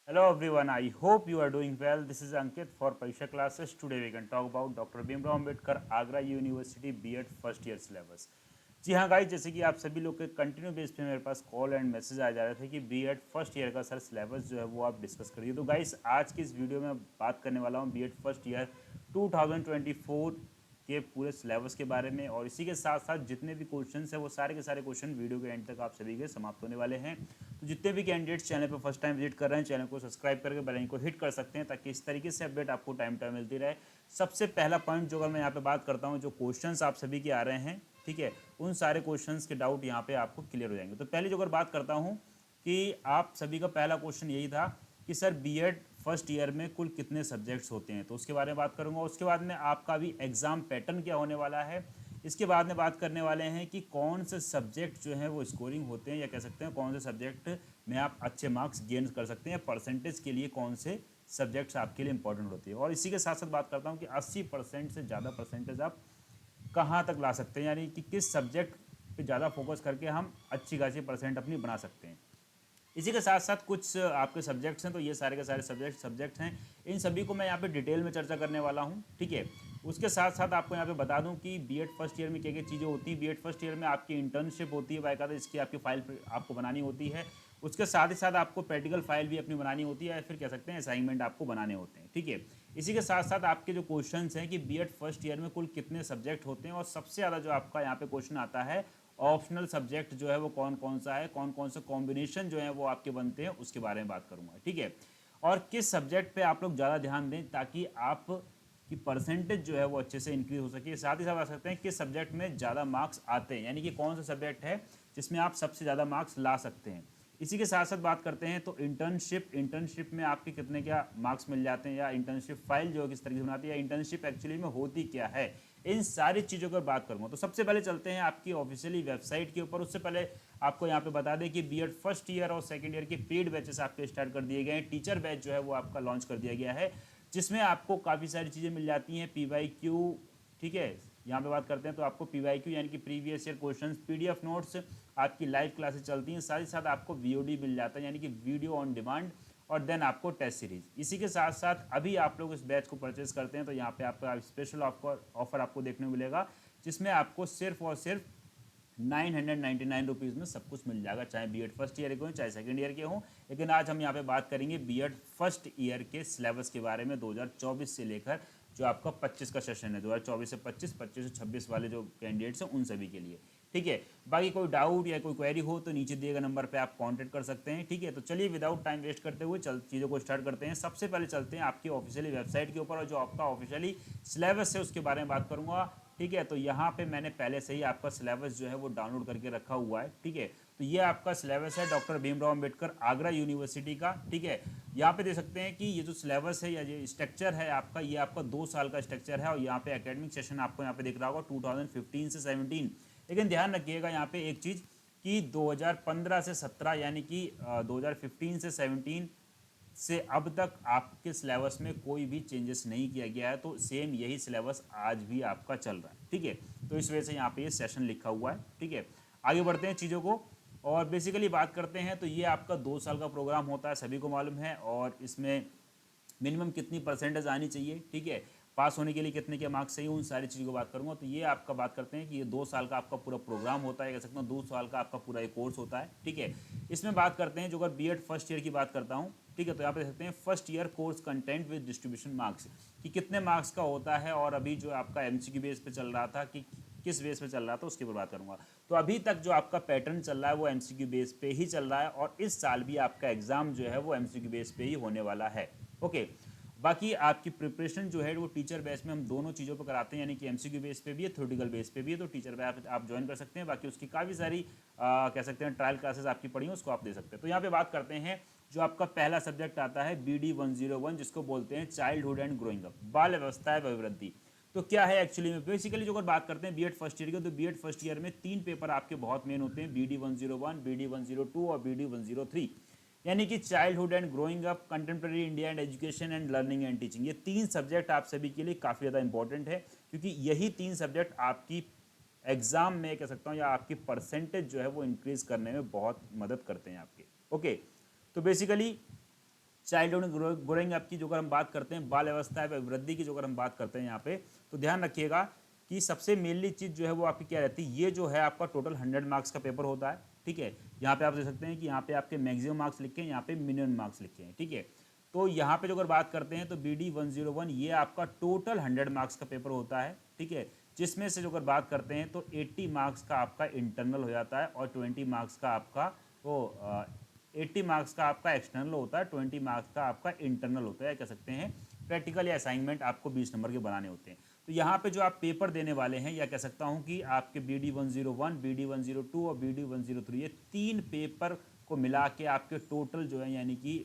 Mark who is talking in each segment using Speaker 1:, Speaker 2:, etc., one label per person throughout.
Speaker 1: Hello everyone, I hope you are doing well. This is Ankit for Parisha classes. Today we can talk about Dr. Bhimrao Ambedkar Agra University B.Ed first year syllabus. जी हाँ guys, जैसे कि आप सभी लोग के continue base पे मेरे पास कॉल एंड मैसेज आ जा रहे थे कि B.Ed फर्स्ट ईयर का सर सिलेबस जो है वो आप डिस्कस करिए। तो गाइस आज की इस वीडियो में बात करने वाला हूँ B.Ed फर्स्ट ईयर 2024 के पूरे सिलेबस के बारे में, और इसी के साथ साथ जितने भी क्वेश्चन हैं वो सारे के सारे क्वेश्चन वीडियो के एंड तक आप सभी के समाप्त होने वाले हैं। तो जितने भी कैंडिडेट्स चैनल पर फर्स्ट टाइम विजिट कर रहे हैं, चैनल को सब्सक्राइब करके बेल आइकन को हिट कर सकते हैं ताकि इस तरीके से अपडेट आपको टाइम टाइम मिलती रहे। सबसे पहला पॉइंट जो अगर मैं यहाँ पे बात करता हूँ, जो क्वेश्चंस आप सभी के आ रहे हैं, ठीक है, उन सारे क्वेश्चंस के डाउट यहाँ पे आपको क्लियर हो जाएंगे। तो पहले जो अगर बात करता हूँ कि आप सभी का पहला क्वेश्चन यही था कि सर B.Ed फर्स्ट ईयर में कुल कितने सब्जेक्ट्स होते हैं, तो उसके बारे में बात करूंगा। उसके बाद में आपका भी एग्जाम पैटर्न क्या होने वाला है, इसके बाद में बात करने वाले हैं कि कौन से सब्जेक्ट जो हैं वो स्कोरिंग होते हैं, या कह सकते हैं कौन से सब्जेक्ट में आप अच्छे मार्क्स गेन कर सकते हैं, परसेंटेज के लिए कौन से सब्जेक्ट्स आपके लिए इंपॉर्टेंट होती है। और इसी के साथ साथ बात करता हूँ कि 80% से ज़्यादा परसेंटेज आप कहाँ तक ला सकते हैं, यानी कि किस सब्जेक्ट पे ज़्यादा फोकस करके हम अच्छी खासी परसेंट अपनी बना सकते हैं। इसी के साथ साथ कुछ आपके सब्जेक्ट्स हैं, तो ये सारे के सारे सब्जेक्ट्स हैं, इन सभी को मैं यहाँ पे डिटेल में चर्चा करने वाला हूँ, ठीक है। उसके साथ साथ आपको यहाँ पे बता दूँ कि B.Ed फर्स्ट ईयर में क्या क्या चीज़ें होती हैं। B.Ed फर्स्ट ईयर में आपकी इंटर्नशिप होती है बाकायदा, इसकी आपकी फाइल आपको बनानी होती है। उसके साथ ही साथ आपको प्रैक्टिकल फाइल भी अपनी बनानी होती है, या फिर कह सकते हैं असाइनमेंट आपको बनाने होते हैं, ठीक है। इसी के साथ साथ आपके जो क्वेश्चन हैं कि B.Ed फर्स्ट ईयर में कुल कितने सब्जेक्ट होते हैं, और सबसे ज़्यादा जो आपका यहाँ पे क्वेश्चन आता है ऑप्शनल सब्जेक्ट जो है वो कौन कौन सा है, कौन कौन से कॉम्बिनेशन जो है वो आपके बनते हैं, उसके बारे में बात करूंगा, ठीक है। और किस सब्जेक्ट पे आप लोग ज़्यादा ध्यान दें ताकि आप की परसेंटेज जो है वो अच्छे से इंक्रीज हो सके। साथ ही साथ आ सकते हैं किस सब्जेक्ट में ज़्यादा मार्क्स आते हैं, यानी कि कौन सा सब्जेक्ट है जिसमें आप सबसे ज़्यादा मार्क्स ला सकते हैं। इसी के साथ साथ बात करते हैं तो इंटर्नशिप में आपके कितने क्या मार्क्स मिल जाते हैं, या इंटर्नशिप फाइल जो है किस तरीके से बनाती है, या इंटर्नशिप एक्चुअली में होती क्या है, इन सारी चीज़ों पर बात करूंगा। तो सबसे पहले चलते हैं आपकी ऑफिशियली वेबसाइट के ऊपर। उससे पहले आपको यहाँ पे बता दें कि B.Ed फर्स्ट ईयर और सेकंड ईयर के पेड बैचेस आपके स्टार्ट कर दिए गए हैं। टीचर बैच जो है वो आपका लॉन्च कर दिया गया है, जिसमें आपको काफ़ी सारी चीज़ें मिल जाती हैं। PYQ, ठीक है, यहाँ पे बात करते हैं तो आपको PYQ यानी कि previous year questions, PDF notes, आपकी लाइव क्लासेस चलती हैं, साथ ही साथ आपको VOD मिल जाता है यानी कि वीडियो ऑन डिमांड, और देन आपको टेस्ट सीरीज। इसी के साथ साथ अभी आप लोग इस बैच को परचेज करते हैं तो यहाँ पे आपका स्पेशल ऑफर आपको देखने को मिलेगा, जिसमें आपको सिर्फ और सिर्फ 999 रुपीज़ में सब कुछ मिल जाएगा, चाहे B.Ed फर्स्ट ईयर के हो चाहे सेकंड ईयर के हो। लेकिन आज हम यहाँ पे बात करेंगे B.Ed फर्स्ट ईयर के सिलेबस के बारे में, 2024 से लेकर जो आपका 25 का सेशन है, 2024 से 25, 25 से 26 वाले जो कैंडिडेट्स हैं उन सभी के लिए, ठीक है। बाकी कोई डाउट या कोई क्वेरी हो तो नीचे दिए गए नंबर पे आप कांटेक्ट कर सकते हैं, ठीक है। तो चलिए विदाउट टाइम वेस्ट करते हुए चीज़ों को स्टार्ट करते हैं। सबसे पहले चलते हैं आपकी ऑफिशियली वेबसाइट के ऊपर, और जो आपका ऑफिशियली सिलेबस है उसके बारे में बात करूंगा, ठीक है। तो यहाँ पे मैंने पहले से ही आपका सिलेबस जो है वो डाउनलोड करके रखा हुआ है, ठीक है। तो ये आपका सिलेबस है डॉक्टर भीमराव अंबेडकर आगरा यूनिवर्सिटी का, ठीक है। यहाँ पे देख सकते हैं कि ये जो सिलेबस है या ये स्ट्रक्चर है आपका, ये आपका 2 साल का स्ट्रक्चर है, और यहाँ पे एकेडमिक सेशन आपको यहाँ पे दिख रहा होगा 2015 से 17। लेकिन ध्यान रखिएगा यहाँ पे एक चीज़ कि 2015 से 17 यानी कि 2015 से 17 से अब तक आपके सिलेबस में कोई भी चेंजेस नहीं किया गया है, तो सेम यही सिलेबस आज भी आपका चल रहा है, ठीक है। तो इस वजह से यहाँ पे ये सेशन लिखा हुआ है, ठीक है। आगे बढ़ते हैं चीज़ों को, और बेसिकली बात करते हैं तो ये आपका 2 साल का प्रोग्राम होता है, सभी को मालूम है। और इसमें मिनिमम कितनी परसेंटेज आनी चाहिए, ठीक है, पास होने के लिए कितने के मार्क्स चाहिए, उन सारी चीज़ों को बात करूंगा। तो ये आपका बात करते हैं कि ये 2 साल का आपका पूरा प्रोग्राम होता है, कह सकता हूँ 2 साल का आपका पूरा एक कोर्स होता है, ठीक है। इसमें बात करते हैं जो अगर B.Ed फर्स्ट ईयर की बात करता हूँ, ठीक है, तो यहाँ पे देख सकते हैं first year course content with distribution marks, कि कितने मार्क्स का होता है, और अभी जो आपका MCQ बेस पे चल रहा था कि किस बेस पे चल रहा था उसके ऊपर बात करूंगा। तो अभी तक जो आपका पैटर्न चल रहा है वो MCQ बेस पे ही चल रहा है, और इस साल भी आपका एग्जाम जो है वो MCQ बेस पे ही होने वाला है, ओके। बाकी आपकी प्रिपरेशन जो है वो टीचर बेस में हम दोनों चीज़ों पर कराते हैं, यानी कि MCQ बेस पे भी है, थ्योरेटिकल बेस पे भी है। तो टीचर पे आप ज्वाइन कर सकते हैं, बाकी उसकी काफ़ी सारी कह सकते हैं ट्रायल क्लासेस आपकी पढ़ी हैं, उसको आप दे सकते हैं। तो यहाँ पे बात करते हैं जो आपका पहला सब्जेक्ट आता है BD 101, जिसको बोलते हैं चाइल्डहुड एंड ग्रोइंग अप, बाल अवस्था वयोवृद्धि। तो क्या है एक्चुअली में, बेसिकली जो अगर बात करते हैं B.Ed फर्स्ट ईयर के, तो B.Ed फर्स्ट ईयर में 3 पेपर आपके बहुत मेन होते हैं, BD 101, BD 102 और BD 103, यानी कि childhood and growing up, contemporary India and education, and learning and teaching. ये 3 सब्जेक्ट आप सभी के लिए काफ़ी ज़्यादा इंपॉर्टेंट है, क्योंकि यही 3 सब्जेक्ट आपकी एग्जाम में कह सकता हूँ या आपकी परसेंटेज जो है वो इंक्रीज करने में बहुत मदद करते हैं आपके, ओके। तो बेसिकली चाइल्डहुड ग्रोइंग अप की जो अगर हम बात करते हैं, बाल अवस्था व वृद्धि की जो अगर हम बात करते हैं यहाँ पे, तो ध्यान रखिएगा कि सबसे मेनली चीज़ जो है वो आपकी क्या रहती है, ये जो है आपका टोटल 100 मार्क्स का पेपर होता है। ठीक है, यहाँ पे आप देख सकते हैं कि यहाँ पे आपके मैक्सिमम मार्क्स लिखे हैं, यहाँ पे मिनिमम मार्क्स लिखे हैं। ठीक है, तो यहाँ पे जो अगर बात करते हैं तो BD 101 ये आपका टोटल 100 मार्क्स का पेपर होता है। ठीक है, जिसमें से जो अगर बात करते हैं तो 80 मार्क्स का आपका इंटरनल हो जाता है और 20 मार्क्स का आपका वो 80 मार्क्स का आपका एक्सटर्नल होता है, 20 मार्क्स का आपका इंटरनल होता है, कह सकते हैं प्रैक्टिकल या असाइनमेंट आपको 20 नंबर के बनाने होते हैं। तो यहाँ पे जो आप पेपर देने वाले हैं, या कह सकता हूँ कि आपके BD 101, BD 102 और BD 103 ये 3 पेपर को मिला के आपके टोटल जो है यानी कि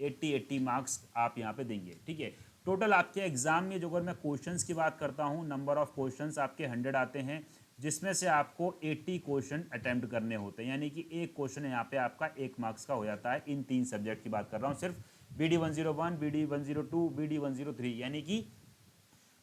Speaker 1: 80 मार्क्स आप यहाँ पे देंगे। ठीक है, टोटल आपके एग्जाम में जो अगर मैं क्वेश्चंस की बात करता हूँ, नंबर ऑफ क्वेश्चंस आपके 100 आते हैं, जिसमें से आपको 80 क्वेश्चन अटेम्प्ट करने होते हैं, यानी कि एक क्वेश्चन यहाँ पे आपका 1 मार्क्स का हो जाता है। इन 3 सब्जेक्ट की बात कर रहा हूँ, सिर्फ BD 101, BD 102, BD 103, यानी कि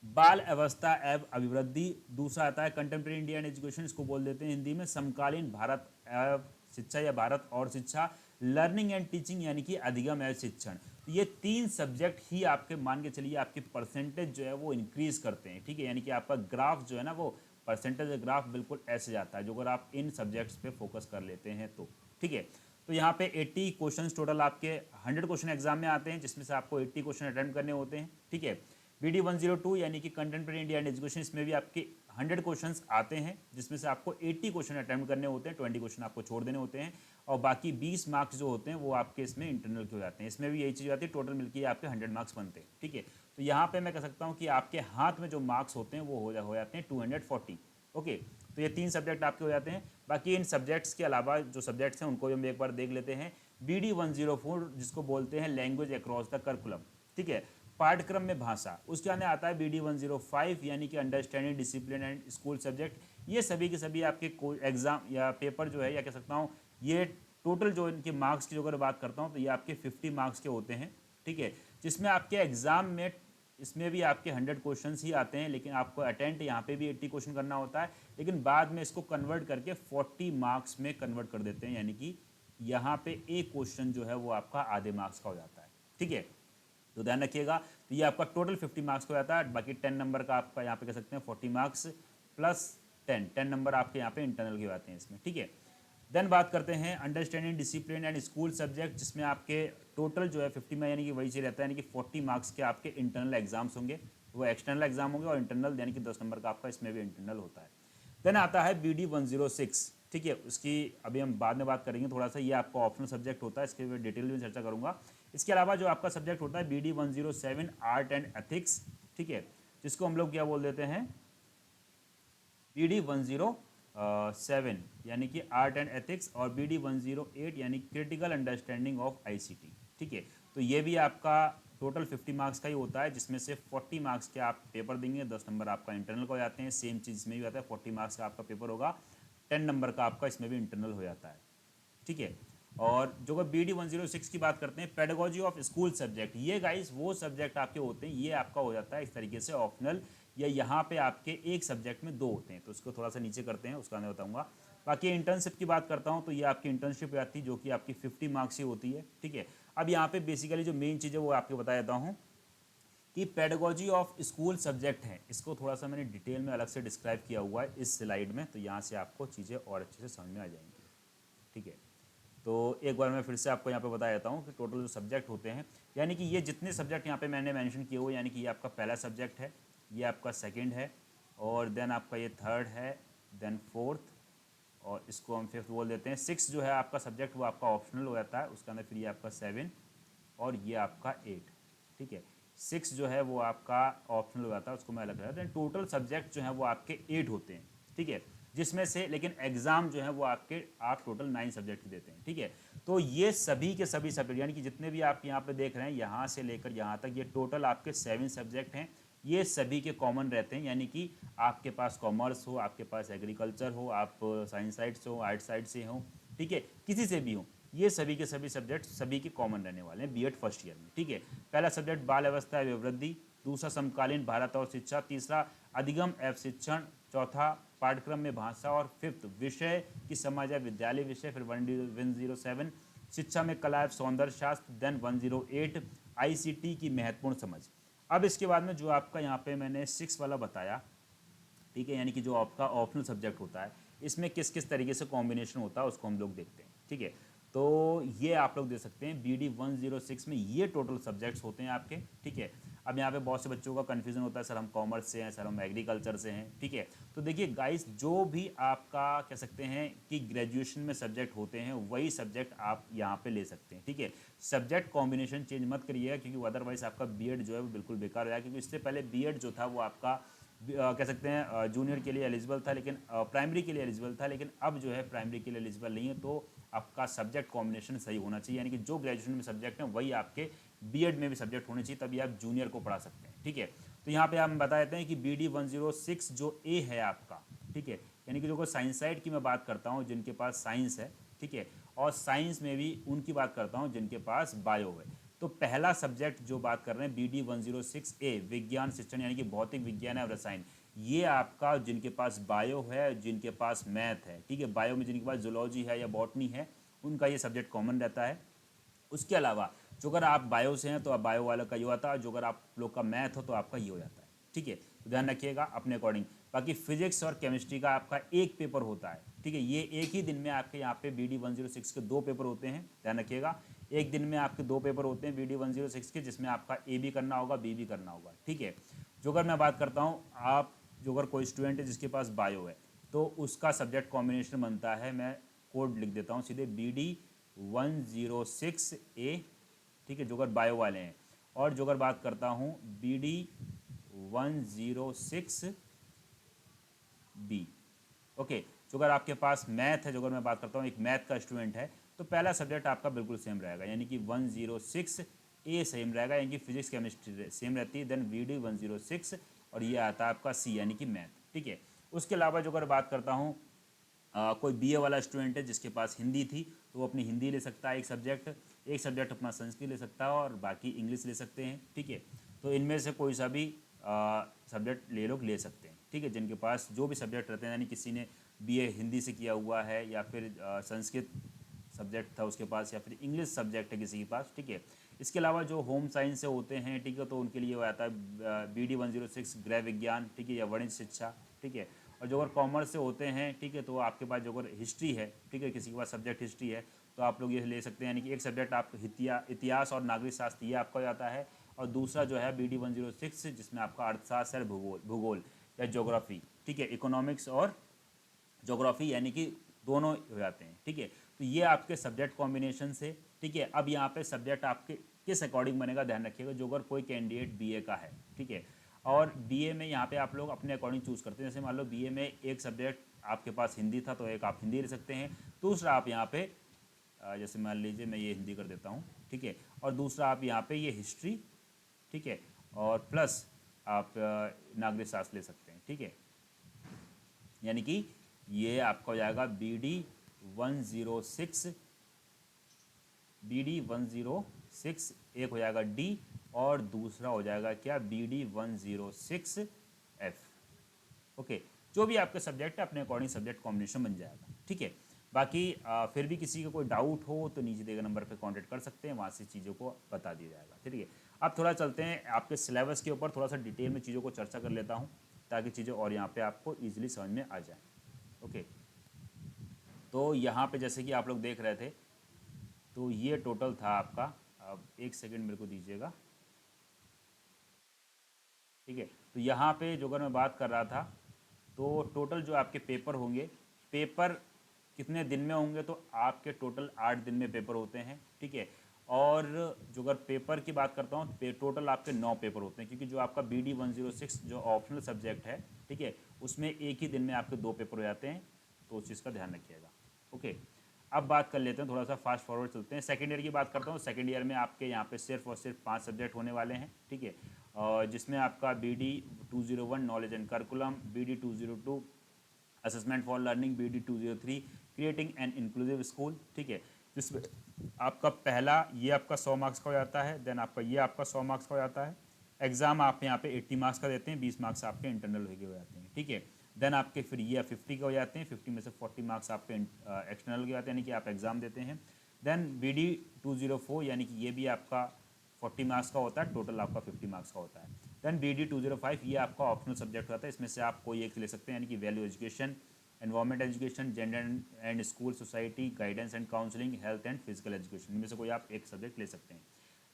Speaker 1: बाल अवस्था एवं अभिवृद्धि। दूसरा आता है कंटेम्प्रेरी इंडियन एजुकेशन, इसको बोल देते हैं हिंदी में समकालीन भारत एवं शिक्षा या भारत और शिक्षा। लर्निंग एंड टीचिंग यानी कि अधिगम एवं शिक्षण। तो ये 3 सब्जेक्ट ही आपके मान के चलिए आपके परसेंटेज जो है वो इंक्रीज करते हैं। ठीक है, यानी कि आपका ग्राफ जो है ना वो परसेंटेज ग्राफ बिल्कुल ऐसे जाता है जो अगर आप इन सब्जेक्ट्स पे फोकस कर लेते हैं तो। ठीक है, तो यहाँ पे 80 क्वेश्चंस टोटल आपके 100 क्वेश्चन एग्जाम में आते हैं, जिसमें से आपको 80 क्वेश्चन अटेम्प्ट करने होते हैं। ठीक है, BD 102 यानी कि कंटेम्प्रेरी इंडियन एजुकेशन, इसमें भी आपके 100 क्वेश्चंस आते हैं, जिसमें से आपको 80 क्वेश्चन अटेम्प्ट करने होते हैं, 20 क्वेश्चन आपको छोड़ देने होते हैं, और बाकी 20 मार्क्स जो होते हैं वो आपके इसमें इंटरनल के हो जाते हैं। इसमें भी यही चीज़ आती है, टोटल मिलकर आपके 100 मार्क्स बनते हैं। ठीक है, तो यहाँ पे मैं कह सकता हूँ कि आपके हाथ में जो मार्क्स होते हैं वो हो जाते हैं 240। ओके, तो ये 3 सब्जेक्ट आपके हो जाते हैं। बाकी इन सब्जेक्ट्स के अलावा जो सब्जेक्ट्स हैं उनको भी हम एक बार देख लेते हैं। BD 104 जिसको बोलते हैं लैंग्वेज अक्रॉस द करिकुलम। ठीक है, पाठ्यक्रम में भाषा, उसके आने आता है BD 105 यानी कि understanding discipline and school subject. ये सभी के सभी आपके एग्जाम या पेपर जो है, या कह सकता हूँ ये टोटल जो इनके मार्क्स की जो अगर बात करता हूँ तो ये आपके 50 मार्क्स के होते हैं। ठीक है, जिसमें आपके एग्जाम में इसमें भी आपके 100 क्वेश्चंस ही आते हैं, लेकिन आपको अटेम्प्ट यहाँ पे भी 80 क्वेश्चन करना होता है, लेकिन बाद में इसको कन्वर्ट करके 40 मार्क्स में कन्वर्ट कर देते हैं, यानी कि यहाँ पे एक क्वेश्चन जो है वो आपका आधे मार्क्स का हो जाता है। ठीक है, तो ध्यान रखिएगा, तो ये आपका टोटल 50 मार्क्स का हो जाता है। बाकी 10 नंबर का आपका यहाँ पे कह सकते हैं 40 मार्क्स प्लस 10 नंबर आपके यहाँ पे इंटरनल के आते हैं इसमें। ठीक है, देन बात करते हैं understanding discipline and school subject, जिसमें आपके टोटल जो है 50 में यानी कि वही चीज रहता है, यानी कि 40 मार्क्स के आपके इंटरनल एग्जाम्स होंगे, वो एक्सटर्नल एग्जाम होंगे, और इंटरनल यानी कि 10 नंबर का आपका इसमें भी इंटरनल होता है। देन आता है BD 106। ठीक है, उसकी अभी हम बाद में बात करेंगे थोड़ा सा, ये आपका ऑप्शनल सब्जेक्ट होता है, इसके भी डिटेल में चर्चा करूंगा। इसके अलावा जो आपका सब्जेक्ट होता है BD 107 आर्ट एंड एथिक्स। ठीक है, जिसको हम लोग क्या बोल देते हैं BD 107 यानी कि आर्ट एंड एथिक्स, और BD 108 यानी क्रिटिकल अंडरस्टैंडिंग ऑफ ICT। ठीक है, तो ये भी आपका टोटल 50 मार्क्स का ही होता है, जिसमें से 40 मार्क्स के आप पेपर देंगे, 10 नंबर आपका इंटरनल का हो जाते हैं। सेम चीज़ इसमें भी आता है, 40 मार्क्स का आपका पेपर होगा, 10 नंबर का आपका इसमें भी इंटरनल हो जाता है। ठीक है, और जो BD 106 की बात करते हैं पेडागोजी ऑफ स्कूल सब्जेक्ट, ये गाइस वो सब्जेक्ट आपके होते हैं, ये आपका हो जाता है इस तरीके से ऑप्शनल, या यहाँ पे आपके एक सब्जेक्ट में 2 होते हैं, तो उसको थोड़ा सा नीचे करते हैं, उसका मैं बताऊंगा। बाकी इंटर्नशिप की बात करता हूँ तो ये आपकी इंटर्नशिप आती है जो कि आपकी 50 मार्क्स ही होती है। ठीक है, अब यहाँ पे बेसिकली जो मेन चीज़ है वो आपको बता देता हूँ कि पेडागोजी ऑफ स्कूल सब्जेक्ट है, इसको थोड़ा सा मैंने डिटेल में अलग से डिस्क्राइब किया हुआ है इस स्लाइड में, तो यहाँ से आपको चीज़ें और अच्छे से समझ में आ जाएंगी। ठीक है, तो एक बार मैं फिर से आपको यहाँ पे बता देता हूँ कि टोटल जो सब्जेक्ट होते हैं, यानी कि ये जितने सब्जेक्ट यहाँ पे मैंने मेंशन किए हुए, यानी कि ये आपका पहला सब्जेक्ट है, ये आपका सेकंड है, और देन आपका ये थर्ड है, देन फोर्थ, और इसको हम फिफ्थ बोल देते हैं। 6 जो है आपका सब्जेक्ट वो आपका ऑप्शनल हो जाता है, उसके अंदर फिर ये आपका 7 और ये आपका 8। ठीक है, 6 जो है वो आपका ऑप्शनल हो जाता है, उसको मैं अलग रखता हूँ। टोटल सब्जेक्ट जो है वो आपके 8 होते हैं। ठीक है, जिसमें से लेकिन एग्जाम जो है वो आपके आप टोटल 9 सब्जेक्ट की देते हैं। ठीक है, तो ये सभी के सभी सब्जेक्ट यानी कि जितने भी आप यहाँ पे देख रहे हैं यहाँ से लेकर यहाँ तक, ये टोटल आपके 7 सब्जेक्ट हैं, ये सभी के कॉमन रहते हैं, यानी कि आपके पास कॉमर्स हो, आपके पास एग्रीकल्चर हो, आप साइंस साइड से हो, आर्ट साइड से हो, ठीक है, किसी से भी हो, ये सभी के सभी सब्जेक्ट सभी के कॉमन रहने वाले हैं बीएड फर्स्ट ईयर में। ठीक है, पहला सब्जेक्ट बाल अवस्था एवं वृद्धि, दूसरा समकालीन भारत और शिक्षा, तीसरा अधिगम एवं शिक्षण, चौथा पाठ्यक्रम में भाषा, और फिफ्थ विषय की समाज या विद्यालय विषय, फिर 107 शिक्षा में कला एवं सौंदर्य शास्त्र, देन 108 आईसीटी की महत्वपूर्ण समझ। अब इसके बाद में जो आपका यहाँ पे मैंने 6 वाला बताया, ठीक है, यानी कि जो आपका ऑप्शनल सब्जेक्ट होता है, इसमें किस किस तरीके से कॉम्बिनेशन होता है उसको हम लोग देखते हैं, ठीक है। तो ये आप लोग दे सकते हैं BD 106 में ये टोटल सब्जेक्ट्स होते हैं आपके, ठीक है। अब यहाँ पे बहुत से बच्चों का कन्फ्यूजन होता है, सर हम कॉमर्स से हैं, सर हम एग्रीकल्चर से हैं, ठीक है। तो देखिए गाइस, जो भी आपका कह सकते हैं कि ग्रेजुएशन में सब्जेक्ट होते हैं वही सब्जेक्ट आप यहाँ पे ले सकते हैं, ठीक है। सब्जेक्ट कॉम्बिनेशन चेंज मत करिएगा, क्योंकि अदरवाइज आपका बीएड जो है वो बिल्कुल बेकार हो जाएगा, क्योंकि इससे पहले बीएड जो था वो आपका कह सकते हैं जूनियर के लिए एलिजिबल था, लेकिन प्राइमरी के लिए एलिजिबल था, लेकिन अब जो है प्राइमरी के लिए एलिजिबल नहीं है। तो आपका सब्जेक्ट कॉम्बिनेशन सही होना चाहिए, यानी कि जो ग्रेजुएशन में सब्जेक्ट हैं वही आपके बीएड में भी सब्जेक्ट होने चाहिए, तभी आप जूनियर को पढ़ा सकते हैं, ठीक है। तो यहाँ पे हम बता देते हैं कि BD 106 जो ए है आपका, ठीक है, यानी कि जो साइंस साइड की मैं बात करता हूँ जिनके पास साइंस है, ठीक है, और साइंस में भी उनकी बात करता हूँ जिनके पास बायो है। तो पहला सब्जेक्ट जो बात कर रहे हैं BD 106A विज्ञान शिक्षण, यानी कि भौतिक विज्ञान और रसायन, ये आपका जिनके पास बायो है, जिनके पास मैथ है, ठीक है, बायो में जिनके पास जूलॉजी है या बॉटनी है, उनका ये सब्जेक्ट कॉमन रहता है। उसके अलावा जो अगर आप बायो से हैं तो आप बायो वाला का ये होता है, जो अगर आप लोग का मैथ हो तो आपका ये हो जाता है, ठीक है। तो ध्यान रखिएगा अपने अकॉर्डिंग। बाकी फिजिक्स और केमिस्ट्री का आपका एक पेपर होता है, ठीक है, ये एक ही दिन में आपके यहाँ पे BD 106 के 2 पेपर होते हैं, ध्यान रखिएगा। एक दिन में आपके 2 पेपर होते हैं BD 106 के, जिसमें आपका ए भी करना होगा, बी भी करना होगा, ठीक है। जो अगर मैं बात करता हूँ, आप जो अगर कोई स्टूडेंट है जिसके पास बायो है तो उसका सब्जेक्ट कॉम्बिनेशन बनता है, मैं कोड लिख देता हूँ सीधे, BD 106A, ठीक है, जो अगर बायो वाले हैं। और जो अगर बात करता हूँ BD 106B, ओके, जो अगर आपके पास मैथ है, जो अगर मैं बात करता हूँ एक मैथ का स्टूडेंट है, तो पहला सब्जेक्ट आपका बिल्कुल सेम रहेगा, यानी कि 106A सेम रहेगा, यानी कि फिजिक्स केमिस्ट्री सेम रहती है, देन BD 106 और ये आता है आपका C, यानी कि मैथ, ठीक है। उसके अलावा जो अगर बात करता हूँ कोई BA वाला स्टूडेंट है जिसके पास हिंदी थी, तो वो अपनी हिंदी ले सकता है एक सब्जेक्ट अपना संस्कृत ले सकता है और बाकी इंग्लिश ले सकते हैं, ठीक है। तो इनमें से कोई सा भी सब्जेक्ट लोग ले सकते हैं, ठीक है, जिनके पास जो भी सब्जेक्ट रहते हैं, यानी किसी ने BA हिंदी से किया हुआ है या फिर संस्कृत सब्जेक्ट था उसके पास, या फिर इंग्लिश सब्जेक्ट है किसी के पास, ठीक है। इसके अलावा जो होम साइंस से होते हैं, ठीक है, तो उनके लिए वो आता है BD 106 गृह विज्ञान, ठीक है, या वाणिज्य शिक्षा, ठीक है। और जो अगर कॉमर्स से होते हैं, ठीक है, तो आपके पास जो अगर हिस्ट्री है, ठीक है, किसी के पास सब्जेक्ट हिस्ट्री है, तो आप लोग ये ले सकते हैं, यानी कि एक सब्जेक्ट आप इतिहास और नागरिक शास्त्र ये आपका हो जाता है, और दूसरा जो है BD 106 जिसमें आपका अर्थशास्त्र है, भूगोल या ज्योग्राफी, ठीक है, इकोनॉमिक्स और ज्योग्राफी, यानी कि दोनों हो जाते हैं, ठीक है। तो ये आपके सब्जेक्ट कॉम्बिनेशन से, ठीक है। अब यहाँ पे सब्जेक्ट आपके किस अकॉर्डिंग बनेगा, ध्यान रखिएगा। जो अगर कोई कैंडिडेट BA का है, ठीक है, और BA में यहाँ पे आप लोग अपने अकॉर्डिंग चूज़ करते हैं, जैसे मान लो BA में एक सब्जेक्ट आपके पास हिंदी था तो एक आप हिंदी ले सकते हैं, दूसरा आप यहाँ पे जैसे मान लीजिए मैं ये हिंदी कर देता हूँ, ठीक है, और दूसरा आप यहाँ पे ये हिस्ट्री, ठीक है, और प्लस आप नागरिक शास्त्र ले सकते हैं, ठीक है। यानी कि ये आपका हो जाएगा BD 106, एक हो जाएगा D और दूसरा हो जाएगा क्या, BD 106F, ओके। जो भी आपके सब्जेक्ट है अपने अकॉर्डिंग सब्जेक्ट कॉम्बिनेशन बन जाएगा, ठीक है। बाकी फिर भी किसी का कोई डाउट हो तो नीचे दिए गए नंबर पे कांटेक्ट कर सकते हैं, वहाँ से चीज़ों को बता दिया जाएगा, ठीक है। अब थोड़ा चलते हैं आपके सिलेबस के ऊपर, थोड़ा सा डिटेल में चीज़ों को चर्चा कर लेता हूँ ताकि चीज़ें और यहाँ पे आपको ईजिली समझ में आ जाए, ओके। तो यहाँ पे जैसे कि आप लोग देख रहे थे, तो ये टोटल था आपका, अब एक सेकंड मेरे को दीजिएगा, ठीक है। तो यहाँ पे जो अगर मैं बात कर रहा था, तो टोटल जो आपके पेपर होंगे, पेपर कितने दिन में होंगे, तो आपके टोटल 8 दिन में पेपर होते हैं, ठीक है। और जो अगर पेपर की बात करता हूँ, टोटल आपके 9 पेपर होते हैं, क्योंकि जो आपका BD 106 जो ऑप्शनल सब्जेक्ट है, ठीक है, उसमें एक ही दिन में आपके 2 पेपर हो जाते हैं, तो उस चीज़ का ध्यान रखिएगा, ओके। अब बात कर लेते हैं, थोड़ा सा फास्ट फॉरवर्ड चलते हैं। सेकेंड ईयर की बात करता हूँ, सेकेंड ईयर में आपके यहाँ पे सिर्फ और सिर्फ 5 सब्जेक्ट होने वाले हैं, ठीक है, और जिसमें आपका BD 201 knowledge and curriculum, BD 202 assessment for learning, BD 203 creating an inclusive school, ठीक है, जिसमें आपका पहला ये आपका 100 मार्क्स का हो जाता है, देन आपका ये आपका 100 मार्क्स का हो जाता है। एग्जाम आप यहाँ पे 80 मार्क्स का देते हैं, 20 मार्क्स आपके इंटरनल हो जाते हैं, ठीक है। देन आपके फिर ये 50 के हो जाते हैं, 50 में से 40 मार्क्स आपके एक्सटर्नल के आते हैं, यानी कि आप एग्जाम देते हैं। देन BD 204 यानी कि ये भी आपका 40 मार्क्स का होता है, टोटल आपका 50 मार्क्स का होता है। देन BD 205 ये आपका ऑप्शनल सब्जेक्ट होता है, इसमें से आप कोई एक ले सकते हैं, यानी कि value education, environment education, gender and school society, guidance and counselling, health and physical education, इनमें से कोई आप एक सब्जेक्ट ले सकते हैं।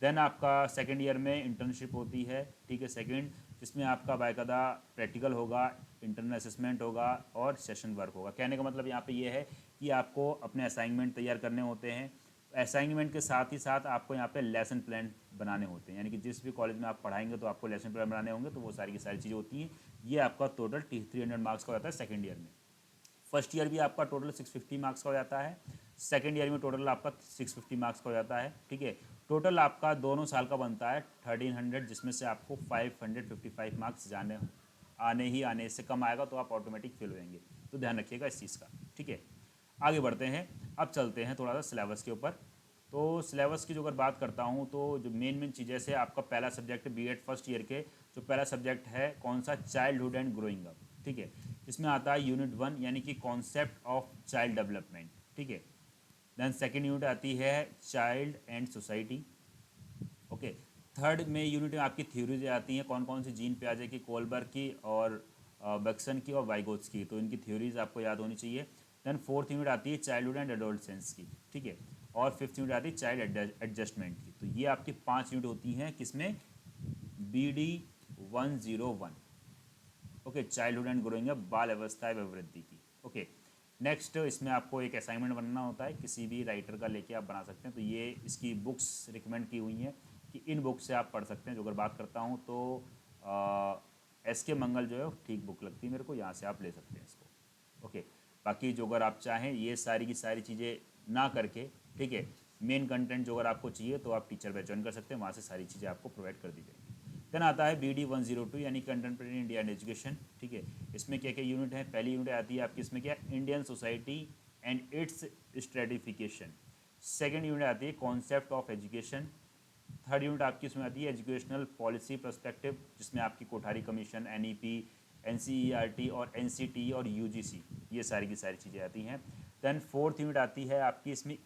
Speaker 1: देन आपका सेकेंड ईयर में इंटर्नशिप होती है, ठीक है, सेकेंड, जिसमें आपका बाकायदा प्रैक्टिकल होगा, इंटरनल असेसमेंट होगा और सेशन वर्क होगा। कहने का मतलब यहाँ पे ये है कि आपको अपने असाइनमेंट तैयार करने होते हैं, असाइनमेंट के साथ ही साथ आपको यहाँ पे लेसन प्लान बनाने होते हैं, यानी कि जिस भी कॉलेज में आप पढ़ाएंगे तो आपको लेसन प्लान बनाने होंगे, तो वो सारी की सारी चीज़ें होती हैं। ये आपका टोटल 300 मार्क्स का हो जाता है सेकेंड ईयर में। फर्स्ट ईयर भी आपका टोटल 650 मार्क्स का हो जाता है, सेकेंड ईयर में टोटल आपका 650 मार्क्स का हो जाता है, ठीक है। टोटल आपका दोनों साल का बनता है 1300, जिसमें से आपको 555 मार्क्स आने से कम आएगा तो आप ऑटोमेटिक फेल हो जाएंगे, तो ध्यान रखिएगा इस चीज़ का, ठीक है। आगे बढ़ते हैं, अब चलते हैं थोड़ा सा सिलेबस के ऊपर। तो सिलेबस की जो अगर बात करता हूँ तो जो मेन चीज़ें से आपका पहला सब्जेक्ट B.Ed फर्स्ट ईयर के जो पहला सब्जेक्ट है कौन सा, चाइल्डहुड एंड ग्रोइंग अप, ठीक है। इसमें आता है यूनिट 1 यानी कि कॉन्सेप्ट ऑफ चाइल्ड डेवलपमेंट, ठीक है। देन सेकेंड यूनिट आती है child and society, okay. Third में यूनिट में आपकी थ्योरीज आती हैं, कौन कौन सी, जीन पियाजे की, कोलबर्ग की और बक्सन की और वाइगोट्स की, तो इनकी थ्योरीज आपको याद होनी चाहिए। देन फोर्थ यूनिट आती है चाइल्डहुड एंड एडोलसेंस की, ठीक है। और फिफ्थ यूनिट आती है चाइल्ड एडजस्टमेंट की। तो ये आपकी 5 यूनिट होती हैं किसमें, BD 101, okay, childhood and growing up, बाल अवस्था एवं वृद्धि की, ओके। नेक्स्ट इसमें आपको एक असाइनमेंट बनाना होता है, किसी भी राइटर का लेके आप बना सकते हैं, तो ये इसकी बुक्स रिकमेंड की हुई हैं कि इन बुक से आप पढ़ सकते हैं। जो अगर बात करता हूँ तो SK मंगल जो है ठीक बुक लगती है मेरे को, यहाँ से आप ले सकते हैं इसको, ओके। बाकी जो अगर आप चाहें ये सारी की सारी चीज़ें ना करके, ठीक है, मेन कंटेंट जो अगर आपको चाहिए तो आप टीचर बैच ज्वाइन कर सकते हैं, वहाँ से सारी चीज़ें आपको प्रोवाइड कर दी जाएंगी। देन आता है BD 102 यानी कंटेम्प्रेरी इंडिया एंड एजुकेशन, ठीक है। इसमें क्या क्या यूनिट है, पहली यूनिट आती है आपकी इसमें क्या, Indian society and it's stratification. Second unit आती है concept of education. Third unit आपकी इसमें आती है एजुकेशनल पॉलिसी पर्सपेक्टिव, जिसमें आपकी कोठारी कमीशन, NEP, NCERT और NCT और UGC, ये सारी की सारी चीज़ें आती हैं। देन फोर्थ यूनिट आती है आपकी इसमें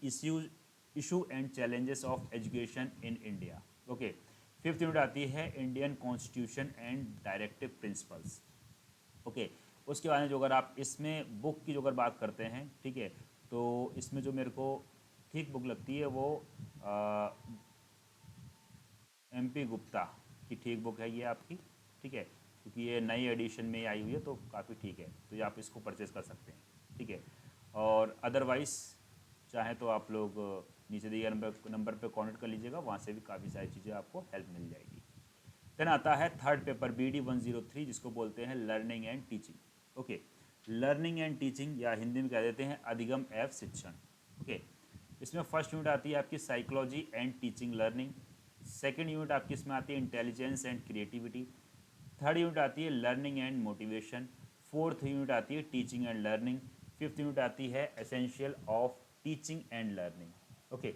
Speaker 1: issue and challenges of education in India, okay. Fifth unit आती है Indian constitution and directive principles, okay. उसके बाद में जो अगर आप इसमें बुक की जो अगर बात करते हैं, ठीक है, तो इसमें जो मेरे को ठीक बुक लगती है वो MP गुप्ता की ठीक बुक है ये आपकी, ठीक है, क्योंकि ये नई एडिशन में आई हुई है तो काफ़ी ठीक है, तो ये आप इसको परचेज़ कर सकते हैं, ठीक है। और अदरवाइज़ चाहें तो आप लोग नीचे दिए नंबर पे कॉन्टेक्ट कर लीजिएगा, वहाँ से भी काफ़ी सारी चीज़ें आपको हेल्प मिल जाएगी। देन आता है थर्ड पेपर BD 103, जिसको बोलते हैं learning and teaching, okay. Learning and teaching या हिंदी में कह देते हैं अधिगम एवं शिक्षण, ओके। इसमें फर्स्ट यूनिट आती है आपकी psychology and teaching learning. Second unit आपकी इसमें आती है intelligence and creativity. Third unit आती है learning and motivation. Fourth unit आती है teaching and learning. Fifth unit आती है essential of teaching and learning, okay.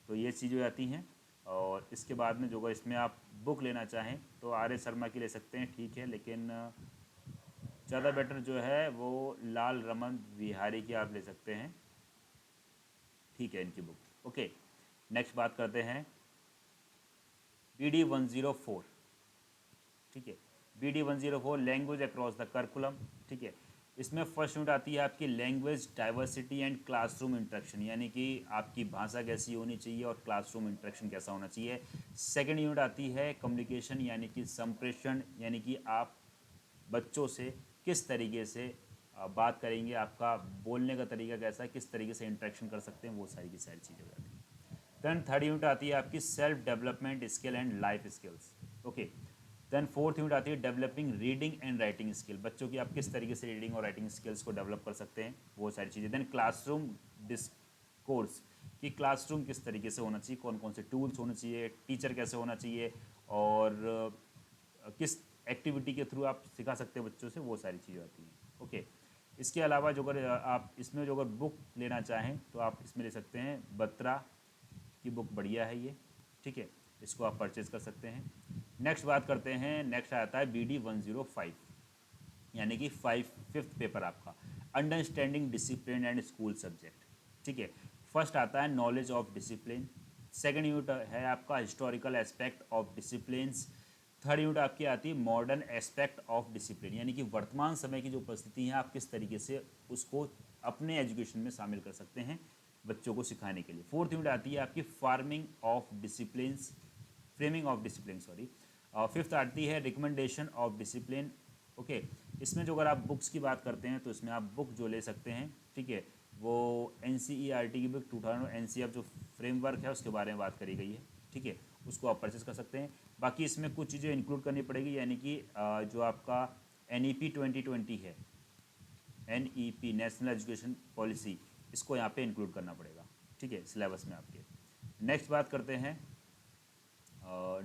Speaker 1: तो ये चीज़ें आती हैं। और इसके बाद में जो इसमें आप बुक लेना चाहें तो RA शर्मा की ले सकते हैं, ठीक है, लेकिन ज़्यादा बेटर जो है वो लाल रमन बिहारी की आप ले सकते हैं, ठीक है, इनकी बुक, ओके। नेक्स्ट बात करते हैं BD 104, ठीक है। BD 104 language across the curriculum, ठीक है। इसमें फर्स्ट यूनिट आती है आपकी language diversity and classroom interaction, यानी कि आपकी भाषा कैसी होनी चाहिए और क्लासरूम इंटरेक्शन कैसा होना चाहिए। सेकेंड यूनिट आती है कम्युनिकेशन यानी कि संप्रेषण, यानी कि आप बच्चों से किस तरीके से बात करेंगे, आपका बोलने का तरीका कैसा है, किस तरीके से इंटरेक्शन कर सकते हैं, वो सारी की सारी चीज़ें हो जाती हैं। देन थर्ड यूनिट आती है आपकी self development skill and life skills, okay. Then fourth unit आती है developing reading and writing skill, बच्चों की आप किस तरीके से रीडिंग और राइटिंग स्किल्स को डेवलप कर सकते हैं, वो सारी चीज़ें। देन क्लासरूम डिस्कोर्स, कि क्लासरूम किस तरीके से होना चाहिए, कौन कौन से टूल्स होने चाहिए, टीचर कैसे होना चाहिए और किस एक्टिविटी के थ्रू आप सिखा सकते हैं बच्चों से, वो सारी चीज़ें आती हैं, ओके। इसके अलावा जो अगर आप इसमें जो अगर बुक लेना चाहें तो आप इसमें ले सकते हैं बत्रा की बुक, बढ़िया है ये, ठीक है, इसको आप परचेज कर सकते हैं। नेक्स्ट बात करते हैं, नेक्स्ट आता है BD 105 यानी कि फिफ्थ पेपर आपका understanding discipline and school subject, ठीक है। फर्स्ट आता है knowledge of discipline, second unit है आपका historical aspect of disciplines, third unit आपकी आती है मॉडर्न एस्पेक्ट ऑफ डिसिप्लिन, यानी कि वर्तमान समय की जो परिस्थिति है आप किस तरीके से उसको अपने एजुकेशन में शामिल कर सकते हैं बच्चों को सिखाने के लिए। फोर्थ यूनिट आती है आपकी farming of discipline, framing of discipline sorry. Fifth आती है रिकमेंडेशन ऑफ डिसिप्लिन। ओके, इसमें जो अगर आप बुक्स की बात करते हैं तो इसमें आप बुक जो ले सकते हैं, ठीक है, वो NCERT की बुक 2000 NCERT जो फ्रेमवर्क है उसके बारे में बात करी गई है, ठीक है, उसको आप परचेस कर सकते हैं। बाकी इसमें कुछ चीज़ें इंक्लूड करनी पड़ेगी, यानी कि जो आपका NEP 2020 है, NEP नेशनल एजुकेशन पॉलिसी, इसको यहाँ पे इंक्लूड करना पड़ेगा, ठीक है, सिलेबस में आपके। नेक्स्ट बात करते हैं,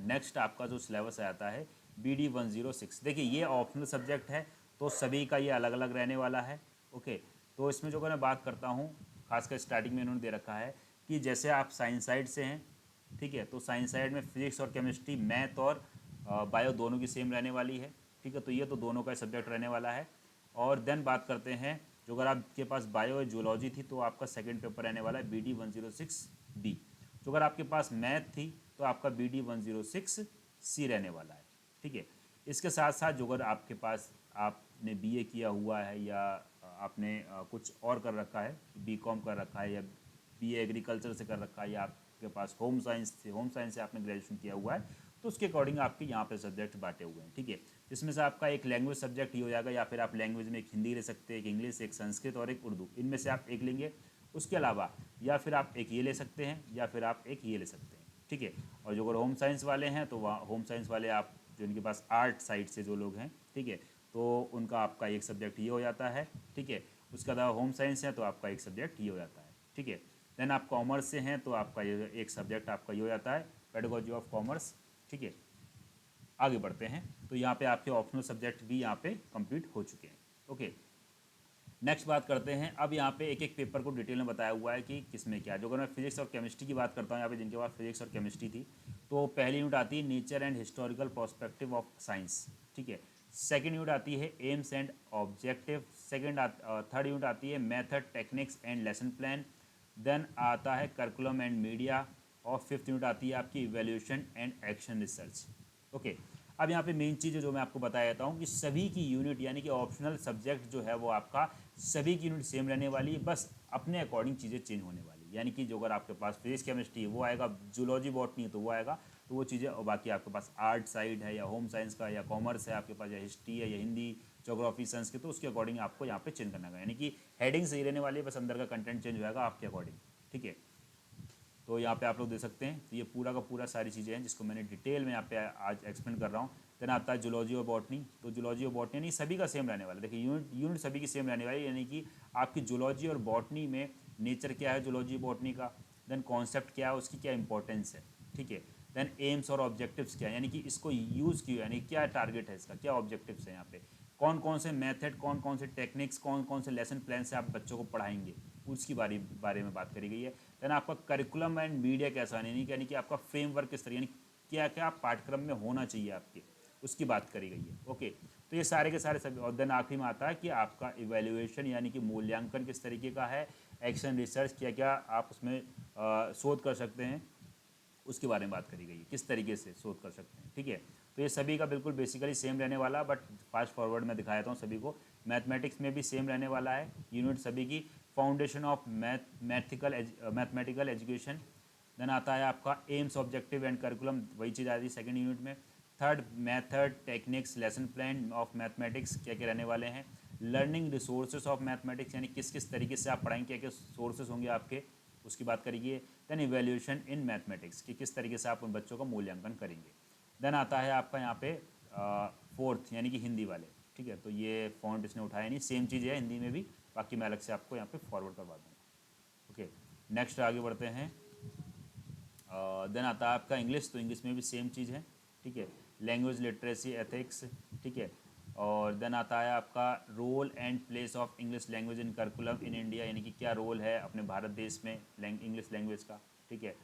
Speaker 1: नेक्स्ट आपका जो सिलेबस आता है BD 106। देखिए ये ऑप्शनल सब्जेक्ट है तो सभी का ये अलग अलग रहने वाला है। ओके, तो इसमें जो मैं बात करता हूँ, खासकर स्टार्टिंग में इन्होंने दे रखा है कि जैसे आप साइंस साइड से हैं, ठीक है, तो साइंस साइड में फिजिक्स और केमिस्ट्री, मैथ और बायो दोनों की सेम रहने वाली है, ठीक है, तो ये तो दोनों का सब्जेक्ट रहने वाला है। और देन बात करते हैं, जो अगर आपके पास बायो जूलॉजी थी तो आपका सेकेंड पेपर रहने वाला है BD 106B। जो अगर आपके पास मैथ थी तो आपका BD 106C रहने वाला है, ठीक है। इसके साथ साथ जो अगर आपके पास आपने BA किया हुआ है या आपने कुछ और कर रखा है, BCom कर रखा है या BA एग्रीकल्चर से कर रखा है या आपके पास होम साइंस से आपने ग्रेजुएशन किया हुआ है, तो उसके अकॉर्डिंग आपके यहाँ पे सब्जेक्ट बांटे हुए हैं, ठीक है। जिसमें से आपका एक लैंग्वेज सब्जेक्ट ही हो जाएगा, या फिर आप लैंग्वेज में एक हिंदी ले सकते हैं, एक इंग्लिश, एक संस्कृत और एक उर्दू, इनमें से आप एक लेंगे। उसके अलावा या फिर आप एक ये ले सकते हैं या फिर आप एक ये ले सकते हैं, ठीक है। और जो अगर होम साइंस वाले हैं तो वहाँ होम साइंस वाले आप जो इनके पास आर्ट साइड से जो लोग हैं, ठीक है, तो उनका आपका एक सब्जेक्ट ये हो जाता है, ठीक है। उसके अलावा होम साइंस है तो आपका एक सब्जेक्ट ये हो जाता है, ठीक है। देन आप कॉमर्स से हैं तो आपका ये एक सब्जेक्ट आपका ये हो जाता है पेडागोजी ऑफ कॉमर्स, ठीक है। आगे बढ़ते हैं, तो यहाँ पे आपके ऑप्शनल सब्जेक्ट भी यहाँ पे कंप्लीट हो चुके हैं। ओके, नेक्स्ट बात करते हैं। अब यहाँ पे एक एक पेपर को डिटेल में बताया हुआ है कि किसमें क्या। जो अगर मैं फिजिक्स और केमिस्ट्री की बात करता हूँ, यहाँ पे जिनके पास फिजिक्स और केमिस्ट्री थी, तो पहली यूनिट आती है nature and historical perspective of science, ठीक है। सेकेंड यूनिट आती है aims and objective, third unit आती है method techniques and lesson plan, then आता है करिकुलम एंड मीडिया, और फिफ्थ यूनिट आती है आपकी evaluation and action research. Okay, अब यहाँ पे मेन चीज़ जो मैं आपको बता देता हूँ कि सभी की यूनिट यानी कि ऑप्शनल सब्जेक्ट जो है वो आपका सभी की यूनिट सेम रहने वाली है, बस अपने अकॉर्डिंग चीज़ें चेंज होने वाली है। यानी कि जो अगर आपके पास फिजिक्स केमिस्ट्री है वो आएगा, जूलॉजी बॉटनी है तो वो आएगा, तो वो चीज़ें, और बाकी आपके पास आर्ट साइड है या होम साइंस का या कॉमर्स है आपके पास, या हिस्ट्री है या हिंदी जोग्राफी संस्कृत, तो उसके अकॉर्डिंग आपको यहाँ पे चेंज करना है। यानी कि हेडिंग सही रहने वाली है, बस अंदर का कंटेंट चेंज होगा आपके अकॉर्डिंग, ठीक है। तो यहाँ पे आप लोग दे सकते हैं, तो ये पूरा का पूरा सारी चीज़ें हैं जिसको मैंने डिटेल में यहाँ पे आज एक्सप्लेन कर रहा हूँ। देन आता है जूलॉजी और बॉटनी, तो जूलॉजी और बॉटनी नहीं सभी का सेम रहने वाला है। देखिए यूनिट सभी की सेम रहने वाली है, यानी कि आपकी जूलॉजी और बॉटनी में नेचर क्या है जूलॉजी बॉटनी का, देन कॉन्सेप्ट क्या है, उसकी क्या इंपॉर्टेंस है, ठीक है। देन एम्स और ऑब्जेक्टिव्स क्या है, यानी कि इसको यूज़ क्यों, यानी क्या टारगेट है इसका, क्या ऑब्जेक्टिव्स है यहाँ पे, कौन कौन से मेथड, कौन कौन से टेक्निक्स, कौन कौन से लेसन प्लान से आप बच्चों को पढ़ाएंगे, उसकी बारे में बात करी गई है। देन आपका करिकुलम एंड मीडिया कैसा, यानी कि आपका फ्रेमवर्क किस तरह, यानी क्या क्या पाठ्यक्रम में होना चाहिए आपके, उसकी बात करी गई है। ओके, तो ये सारे के सारे सभी, और देन आखिरी में आता है कि आपका इवेल्युएशन यानी कि मूल्यांकन किस तरीके का है, एक्शन रिसर्च क्या क्या आप उसमें शोध कर सकते हैं, उसके बारे में बात करी गई है, किस तरीके से शोध कर सकते हैं, ठीक है। तो ये सभी का बिल्कुल बेसिकली सेम रहने वाला, बट फास्ट फॉरवर्ड में दिखाया था सभी को। मैथमेटिक्स में भी सेम रहने वाला है यूनिट सभी की, foundation of mathematical education. Then आता है आपका एम्स ऑब्जेक्टिव एंड करिकुलम, वही चीज़ आती है सेकेंड यूनिट में। Third method techniques lesson plan of mathematics क्या क्या रहने वाले हैं। लर्निंग रिसोर्सेज ऑफ मैथमेटिक्स, यानी किस किस तरीके से आप पढ़ाएंगे, क्या क्या सोर्सेज होंगे आपके, उसकी बात करेंगे। देन इवेल्यूशन इन मैथमेटिक्स कि किस तरीके से आप उन बच्चों का मूल्यांकन करेंगे। देन आता है आपका यहाँ पे फोर्थ यानी कि हिंदी वाले, ठीक है, तो ये फॉन्ट इसने उठाया नहीं, सेम चीज़ है हिंदी में भी, बाकी मैं अलग से आपको यहाँ पे फॉरवर्ड करवा दूँगा। ओके, नेक्स्ट आगे बढ़ते हैं। देन आता है आपका इंग्लिश, तो इंग्लिश में भी सेम चीज़ है, ठीक है, लैंग्वेज लिटरेसी एथिक्स, ठीक है। और देन आता है आपका role and place of English language in curriculum in India, यानी कि क्या रोल है अपने भारत देश में इंग्लिश लैंग्वेज का, ठीक है,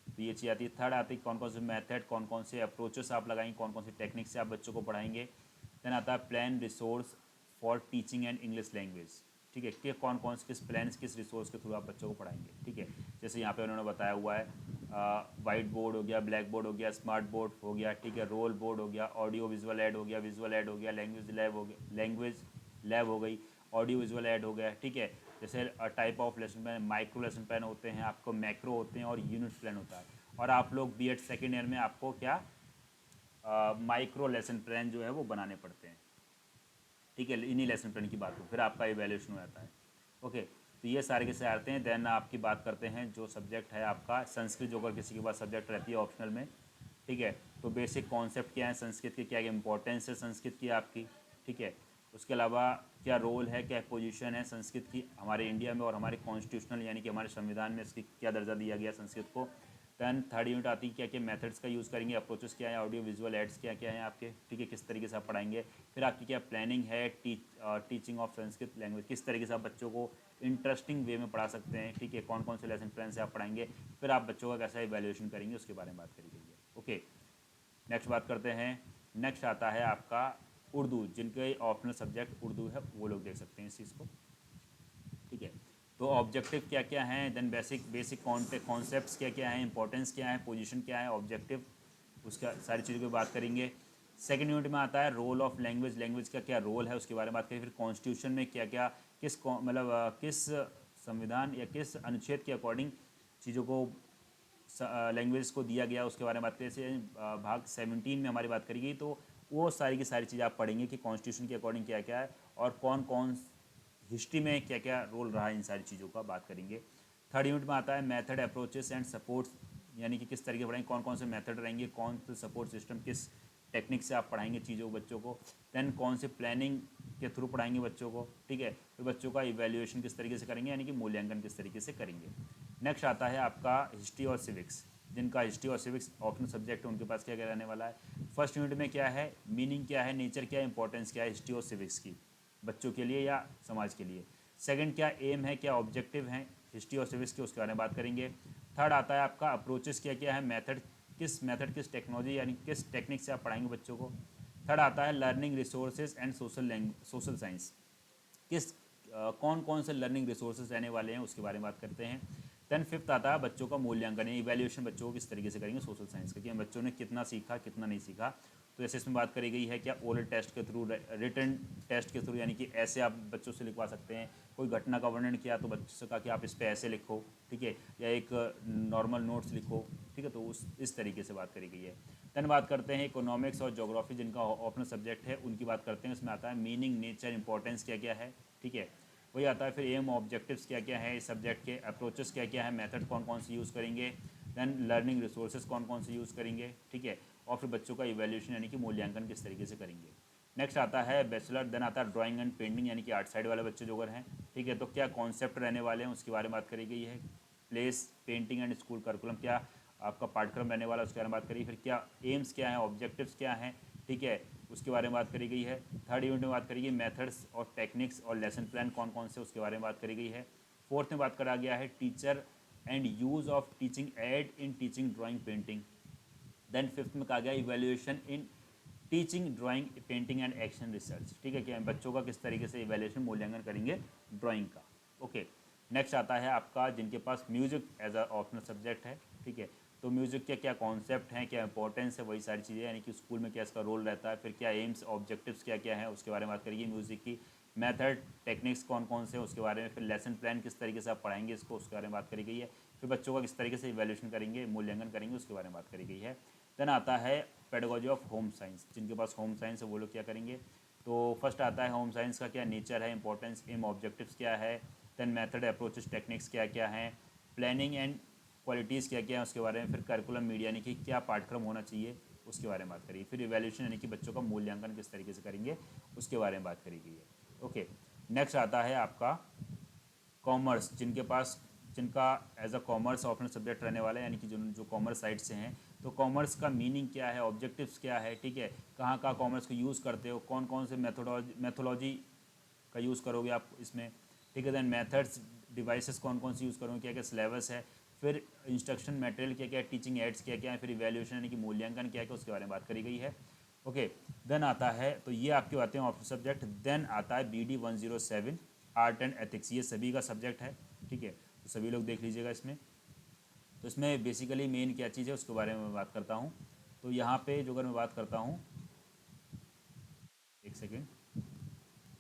Speaker 1: तो ये चीज़ आती है। थर्ड आती है कौन कौन से मेथड, कौन कौन से अप्रोचेस आप लगाएंगे, कौन कौन से टेक्निक से आप बच्चों को पढ़ाएंगे। देन आता है plan resource for teaching and English language, ठीक है, कि कौन कौन से किस प्लान किस रिसोर्स के थ्रू आप बच्चों को पढ़ाएंगे, ठीक है। जैसे यहाँ पे उन्होंने बताया हुआ है, वाइट बोर्ड हो गया, ब्लैक बोर्ड हो गया, स्मार्ट बोर्ड हो गया, ठीक है, रोल बोर्ड हो गया, ऑडियो विजुअल ऐड हो गया, विजुअल ऐड हो गया, लैंग्वेज लैब हो गया, लैंग्वेज लैब हो गई, ऑडियो विजुअल ऐड हो गया, ठीक है। जैसे type of lesson plan, micro lesson plan होते हैं, आपको मैक्रो होते हैं और यूनिट प्लान होता है। और आप लोग बीएड सेकेंड ईयर में आपको क्या माइक्रो लेसन प्लान जो है वो बनाने पड़ते हैं, ठीक है। इन्हीं लेसन प्लान की बात हो, फिर आपका इवैल्यूएशन हो जाता है। ओके, तो ये सारे के सारे आते हैं। देन आपकी बात करते हैं जो सब्जेक्ट है आपका संस्कृत, जो अगर किसी के पास सब्जेक्ट रहती है ऑप्शनल में, ठीक है, तो बेसिक कॉन्सेप्ट क्या है संस्कृत के, क्या इंपॉर्टेंस है संस्कृत की आपकी, ठीक है। उसके अलावा क्या रोल है, क्या पोजीशन है संस्कृत की हमारे इंडिया में और हमारे कॉन्स्टिट्यूशनल यानी कि हमारे संविधान में इसकी क्या दर्जा दिया गया संस्कृत को। दैन थर्ड यूनिट आती है क्या क्या मेथड्स का यूज़ करेंगे, अप्रोचेस क्या है, ऑडियो विजुअल एड्स क्या क्या हैं आपके, ठीक है, किस तरीके से आप पढ़ाएंगे। फिर आपकी क्या प्लानिंग है टीचिंग ऑफ संस्कृत लैंग्वेज, किस तरीके से आप बच्चों को इंटरेस्टिंग वे में पढ़ा सकते हैं, ठीक है, कौन कौन से लेसन प्लान से आप पढ़ाएंगे। फिर आप बच्चों का कैसा इवैल्यूएशन करेंगे उसके बारे में बात करी गई है। ओके, नेक्स्ट बात करते हैं। नेक्स्ट आता है आपका उर्दू, जिनके ऑप्शनल सब्जेक्ट उर्दू है वो लोग देख सकते हैं इस चीज़ को, ठीक है। तो ऑब्जेक्टिव क्या क्या हैं, देन बेसिक कॉन्सेप्ट्स क्या क्या हैं, इंपॉर्टेंस क्या है, पोजीशन क्या है, ऑब्जेक्टिव, उसका सारी चीज़ों की बात करेंगे। सेकंड यूनिट में आता है रोल ऑफ लैंग्वेज, लैंग्वेज का क्या रोल है उसके बारे में बात करेंगे। फिर कॉन्स्टिट्यूशन में क्या क्या मतलब किस संविधान या किस अनुच्छेद के अकॉर्डिंग चीज़ों को लैंग्वेज को दिया गया उसके बारे में बात करें। जैसे भाग 17 में हमारी बात करी गई, तो वो सारी की सारी चीज़ें आप पढ़ेंगे कि कॉन्स्टिट्यूशन के अकॉर्डिंग क्या क्या है और कौन कौन हिस्ट्री में क्या क्या रोल रहा है, इन सारी चीज़ों का बात करेंगे। थर्ड यूनिट में आता है मेथड, अप्रोचेस एंड सपोर्ट्स, यानी कि किस तरीके पढ़ाएंगे, कौन कौन से मेथड रहेंगे, कौन से सपोर्ट सिस्टम, किस टेक्निक से आप पढ़ाएंगे चीज़ों को बच्चों को। देन कौन से प्लानिंग के थ्रू पढ़ाएंगे बच्चों को, ठीक है। फिर बच्चों का इवैल्यूएशन किस तरीके से करेंगे, यानी कि मूल्यांकन किस तरीके से करेंगे। नेक्स्ट आता है आपका हिस्ट्री और सिविक्स, जिनका हिस्ट्री और सिविक्स ऑप्शनल सब्जेक्ट है उनके पास क्या क्या रहने वाला है। फर्स्ट यूनिट में क्या है, मीनिंग क्या है, नेचर क्या है, इंपॉर्टेंस क्या है हिस्ट्री और सिविक्स की बच्चों के लिए या समाज के लिए। सेकंड क्या एम है, क्या ऑब्जेक्टिव हैं हिस्ट्री और सिविक्स के, उसके बारे में बात करेंगे। थर्ड आता है आपका अप्रोचेस क्या क्या है, मेथड किस टेक्नोलॉजी यानी किस टेक्निक से आप पढ़ाएंगे बच्चों को। थर्ड आता है learning resources and social science, किस कौन कौन से लर्निंग रिसोर्सेज रहने वाले हैं उसके बारे में बात करते हैं। देन फिफ्थ आता है बच्चों का मूल्यांकन, इवैल्यूएशन बच्चों को किस तरीके से करेंगे सोशल साइंस का, कि बच्चों ने कितना सीखा कितना नहीं सीखा। तो जैसे इसमें बात करी गई है क्या ओरल टेस्ट के थ्रू, रिटन टेस्ट के थ्रू, यानी कि ऐसे आप बच्चों से लिखवा सकते हैं। कोई घटना का वर्णन किया तो बच्चों से कहा कि आप इस पर ऐसे लिखो, ठीक है, या एक नॉर्मल नोट्स लिखो, ठीक है, तो इस तरीके से बात करी गई है। देन बात करते हैं इकोनॉमिक्स और ज्योग्राफी, जिनका ऑप्शनल सब्जेक्ट है उनकी बात करते हैं। इसमें आता है मीनिंग, नेचर, इंपॉर्टेंस क्या क्या है, ठीक है, वही आता है। फिर एम, ऑब्जेक्टिव्स क्या क्या है इस सब्जेक्ट के, अप्रोचेस क्या क्या है, मेथड कौन कौन से यूज़ करेंगे, देन लर्निंग रिसोर्सेज कौन कौन से यूज़ करेंगे, ठीक है, और फिर बच्चों का इवैल्यूएशन यानी कि मूल्यांकन किस तरीके से करेंगे। नेक्स्ट आता है बैचलर, देन आता है ड्राइंग एंड पेंटिंग, यानी कि आर्ट साइड वाले बच्चे जो अगर हैं, ठीक है, तो क्या कॉन्सेप्ट रहने वाले हैं उसके बारे में बात करी गई है। Place, painting and school curriculum, क्या आपका पाठ्यक्रम रहने वाला है उसके बारे में बात करी। फिर क्या एम्स क्या है, ऑब्जेक्टिव्स क्या हैं, ठीक है, उसके बारे में बात करी गई है। थर्ड यूनिट में बात करी गई मेथड्स और टेक्निक्स और लेसन प्लान कौन कौन से उसके बारे में बात करी गई है। फोर्थ में बात करा गया है teacher and use of teaching aid in teaching drawing painting. Then fifth में कहा गया evaluation in teaching drawing painting and action research, ठीक है, कि बच्चों का किस तरीके से इवैल्यूएशन मूल्यांकन करेंगे ड्राइंग का। ओके, नेक्स्ट आता है आपका जिनके पास music as a optional subject है, ठीक है, तो म्यूजिक के क्या कॉन्सेप्ट हैं, क्या इंपॉर्टेंस है, वही सारी चीज़ें, यानी कि स्कूल में क्या इसका रोल रहता है। फिर क्या एम्स, ऑब्जेक्टिव्स क्या क्या है उसके बारे में बात करेंगे म्यूज़िक की। मेथड, टेक्निक्स कौन कौन से उसके बारे में। फिर लेसन प्लान किस तरीके से आप पढ़ाएंगे इसको उसके बारे में बात करी गई है। फिर बच्चों का किस तरीके से इवैल्यूएशन करेंगे, मूल्यांकन करेंगे, उसके बारे में बात करी गई है। देन आता है पेडागोजी ऑफ होम साइंस, जिनके पास होम साइंस है वो लोग क्या करेंगे। तो फर्स्ट आता है होम साइंस का क्या नेचर है, इंपॉर्टेंस, एम, ऑब्जेक्टिव्स क्या है। देन मेथड, अप्रोचेस, टेक्निक्स क्या क्या हैं, प्लानिंग एंड क्वालिटीज़ क्या क्या है उसके बारे में। फिर करिकुलम मीडिया यानी कि क्या पाठ्यक्रम होना चाहिए उसके बारे में बात करिए। फिर इवैल्यूएशन यानी कि बच्चों का मूल्यांकन किस तरीके से करेंगे उसके बारे में बात करी गई है। ओके, नेक्स्ट आता है आपका कॉमर्स, जिनका as a commerce optional subject रहने वाला है, यानी कि जो कॉमर्स साइड से हैं। तो कॉमर्स का मीनिंग क्या है, ऑब्जेक्टिव्स क्या है, ठीक है, कहाँ कहाँ कॉमर्स को यूज़ करते हो, कौन कौन से मैथोलॉजी का यूज़ करोगे आप इसमें, ठीक है। देन मेथड्स, डिवाइसेस कौन कौन सी यूज़ करोगे, क्या क्या सिलेबस है। फिर इंस्ट्रक्शन मटेरियल क्या क्या है, टीचिंग एड्स क्या क्या है। फिर इवैल्यूएशन यानी कि मूल्यांकन क्या क्या उसके बारे में बात करी गई है। ओके, देन आता है, तो ये आपके आते हैं ऑप्शनल सब्जेक्ट। देन आता है BD 107 आर्ट एंड एथिक्स, ये सभी का सब्जेक्ट है, ठीक है, तो सभी लोग देख लीजिएगा इसमें। तो इसमें बेसिकली मेन क्या चीज़ है उसके बारे में मैं बात करता हूँ। तो यहाँ पे जो अगर मैं बात करता हूँ, एक सेकेंड,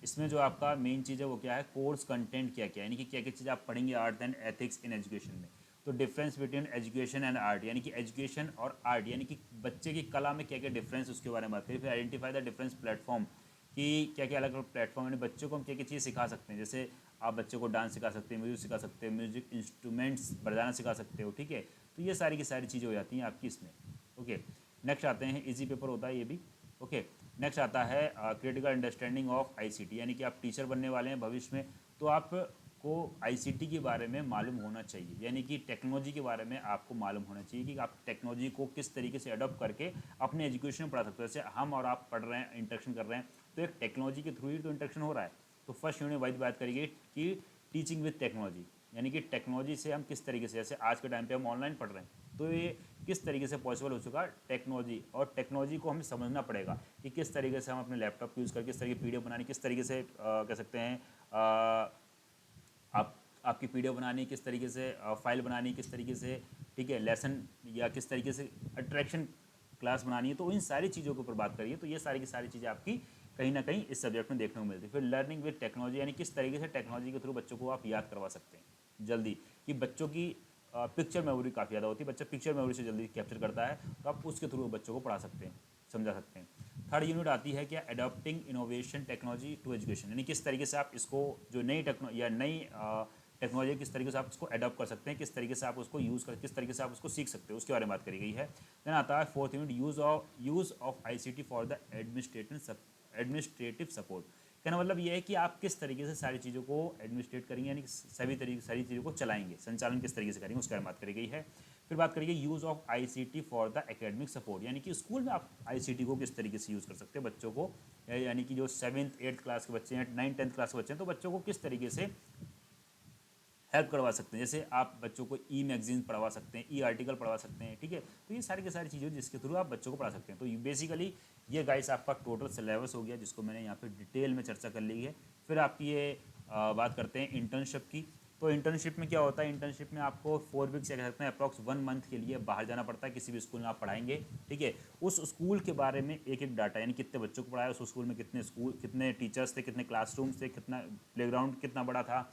Speaker 1: इसमें जो आपका मेन चीज़ है वो क्या है, कोर्स कंटेंट क्या क्या है, यानी कि क्या क्या चीज़ आप पढ़ेंगे art and ethics in education में। तो difference between education and art, यानी कि एजुकेशन और आर्ट, यानी कि बच्चे की कला में क्या क्या डिफरेंस, उसके बारे में बात करें। फिर आइडेंटिफाई द डिफरेंस प्लेटफॉर्म, कि क्या क्या अलग अलग प्लेटफॉर्म, यानी बच्चों को हम क्या क्या चीज़ सिखा सकते हैं। जैसे आप बच्चों को डांस सिखा सकते हैं, म्यूजिक सिखा सकते हैं, म्यूजिक इंस्ट्रूमेंट्स बजाना सिखा सकते हो, ठीक है। तो ये सारी की सारी चीज़ें हो जाती हैं आपकी इसमें। ओके, नेक्स्ट आते हैं, इजी पेपर होता है ये भी। ओके, नेक्स्ट आता है क्रिटिकल अंडरस्टैंडिंग ऑफ आईसीटी, यानी कि आप टीचर बनने वाले हैं भविष्य में, तो आपको आईसीटी के बारे में मालूम होना चाहिए, यानी कि टेक्नोलॉजी के बारे में आपको मालूम होना चाहिए कि आप टेक्नोलॉजी को किस तरीके से अडॉप्ट करके अपने एजुकेशन में पढ़ा सकते हो। जैसे हम और आप पढ़ रहे हैं, इंटरेक्शन कर रहे हैं, तो एक टेक्नोलॉजी के थ्रू ही तो इंटरेक्शन हो रहा है। तो फर्स्ट यूनिट वाइज बात करेंगे कि टीचिंग विद टेक्नोलॉजी, यानी कि टेक्नोलॉजी से हम किस तरीके से, जैसे आज के टाइम पे हम ऑनलाइन पढ़ रहे हैं, तो ये किस तरीके से पॉसिबल हो चुका टेक्नोलॉजी, और टेक्नोलॉजी को हमें समझना पड़ेगा कि किस तरीके से हम अपने लैपटॉप यूज़ करके किस तरीके पीडीएफ बनानी, किस तरीके से कह सकते हैं आप आपकी पीडीएफ बनानी, किस तरीके से फाइल बनानी, किस तरीके से, ठीक है, लेसन या किस तरीके से अट्रैक्शन क्लास बनानी है। तो इन सारी चीज़ों के ऊपर बात करिए, तो ये सारी की सारी चीज़ें आपकी कहीं ना कहीं इस सब्जेक्ट में देखने को मिलती है। फिर लर्निंग विद टेक्नोलॉजी, यानी किस तरीके से टेक्नोलॉजी के थ्रू बच्चों को आप याद करवा सकते हैं जल्दी, कि बच्चों की पिक्चर मेमोरी काफ़ी ज़्यादा होती है, बच्चा पिक्चर मेमोरी से जल्दी कैप्चर करता है, तो आप उसके थ्रू बच्चों को पढ़ा सकते हैं, समझा सकते हैं। थर्ड यूनिट आती है क्या, adopting innovation technology to education, यानी किस तरीके से आप इसको जो नई टेक्नोलॉजी या नई टेक्नोलॉजी किस तरीके से आप उसको अडॉप्ट कर सकते हैं, किस तरीके से आप उसको यूज़ कर, किस तरीके से आप उसको सीख सकते हो, उसके बारे में बात करी गई है। देन आता है fourth unit, use of ICT for the administrative support. कहना मतलब ये है कि आप किस तरीके से सारी चीज़ों को एडमिनिस्ट्रेट करेंगे, यानी सारी चीज़ों को चलाएंगे, संचालन किस तरीके से करेंगे, उसके बारे में बात करी गई है। फिर बात करेंगे use of ICT for the academic support, यानी कि स्कूल में आप आईसीटी को किस तरीके से यूज़ कर सकते हैं बच्चों को, यानी कि जो 7th 8th क्लास के बच्चे हैं, 9th 10th क्लास के बच्चे हैं, तो बच्चों को किस तरीके से हेल्प करवा सकते हैं। जैसे आप बच्चों को ई मैगजीन पढ़वा सकते हैं, ई आर्टिकल पढ़वा सकते हैं, ठीक है। तो ये सारी की सारी चीज़ें जिसके थ्रू आप बच्चों को पढ़ा सकते हैं। तो बेसिकली ये गाइस आपका टोटल सिलेबस हो गया, जिसको मैंने यहाँ पे डिटेल में चर्चा कर ली है। फिर आपकी ये बात करते हैं इंटर्नशिप की। तो इंटर्नशिप में क्या होता है, इंटर्नशिप में आपको 4 वीक्स या कह सकते हैं अप्रॉक्स 1 मंथ के लिए बाहर जाना पड़ता है, किसी भी स्कूल में आप पढ़ाएंगे, ठीक है। उस स्कूल के बारे में एक एक डाटा, यानी कितने बच्चों को पढ़ाया उस स्कूल में, कितने टीचर्स थे, कितने क्लासरूम्स थे, कितना प्लेग्राउंड कितना बड़ा था,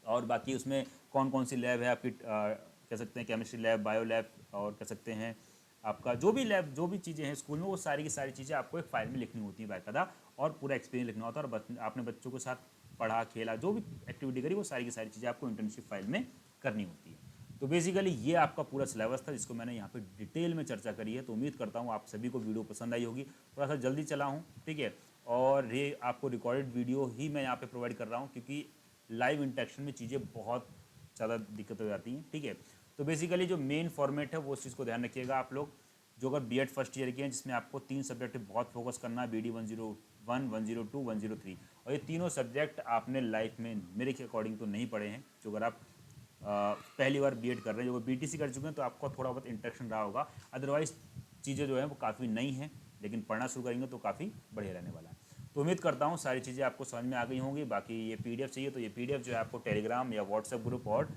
Speaker 1: और बाकी उसमें कौन कौन सी लैब है आपकी, कह सकते हैं केमिस्ट्री लैब, बायो लैब, और कह सकते हैं आपका जो भी लैब, जो भी चीज़ें हैं स्कूल में, वो सारी की सारी चीज़ें आपको एक फाइल में लिखनी होती है बाकायदा, और पूरा एक्सपीरियंस लिखना होता है, और आपने बच्चों के साथ पढ़ा खेला, जो भी एक्टिविटी करी, वो सारी की सारी चीज़ें आपको इंटर्नशिप फाइल में करनी होती है। तो बेसिकली ये आपका पूरा सिलेबस था, जिसको मैंने यहाँ पे डिटेल में चर्चा करी है। तो उम्मीद करता हूँ आप सभी को वीडियो पसंद आई होगी। थोड़ा सा जल्दी चला हूँ, ठीक है, और ये आपको रिकॉर्डेड वीडियो ही मैं यहाँ पे प्रोवाइड कर रहा हूँ, क्योंकि लाइव इंटरेक्शन में चीज़ें बहुत ज़्यादा दिक्कत हो जाती हैं, ठीक है। तो बेसिकली जो मेन फॉर्मेट है वो उस चीज़ को ध्यान रखिएगा आप लोग, जो अगर बीएड फर्स्ट ईयर के हैं, जिसमें आपको 3 सब्जेक्ट बहुत फोकस करना है, BD 101, 102, 103, और ये तीनों सब्जेक्ट आपने लाइफ में मेरे के अकॉर्डिंग तो नहीं पढ़े हैं। जो अगर आप पहली बार बीएड कर रहे हैं, जो बीटीसी कर चुके हैं, तो आपको थोड़ा बहुत इंटरेक्शन रहा होगा, अदरवाइज चीज़ें जो है वो काफ़ी नई हैं, लेकिन पढ़ना शुरू करेंगे तो काफ़ी बढ़िया रहने वाला है। तो उम्मीद करता हूँ सारी चीज़ें आपको समझ में आ गई होंगी। बाकी ये पीडीएफ चाहिए तो ये पीडीएफ जो है आपको टेलीग्राम या व्हाट्सएप ग्रुप और